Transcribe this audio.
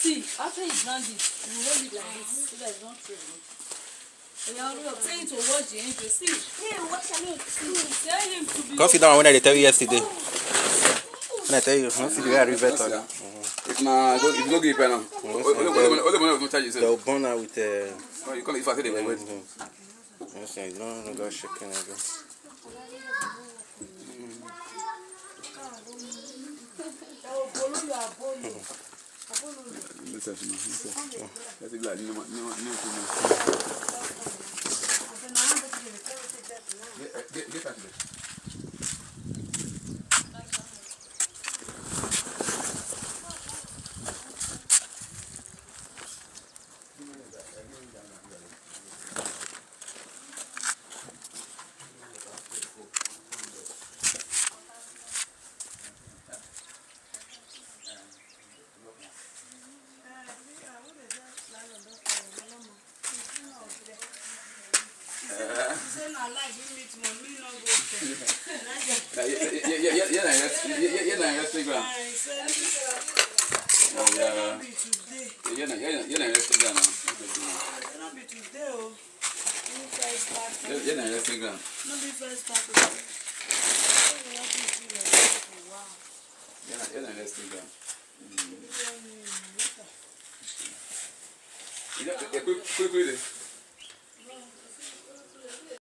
See, after he's done this, we hold it like this so that it's not true. We are saying to watch the angel. See, hey, watch me. Tell him to be. Come sit down when I tell you yesterday. When I tell you, don't see the way I revert on. It's not good. It's not good now. They'll burn her with you call it fast. They wait. No, go shaking again. Quickly.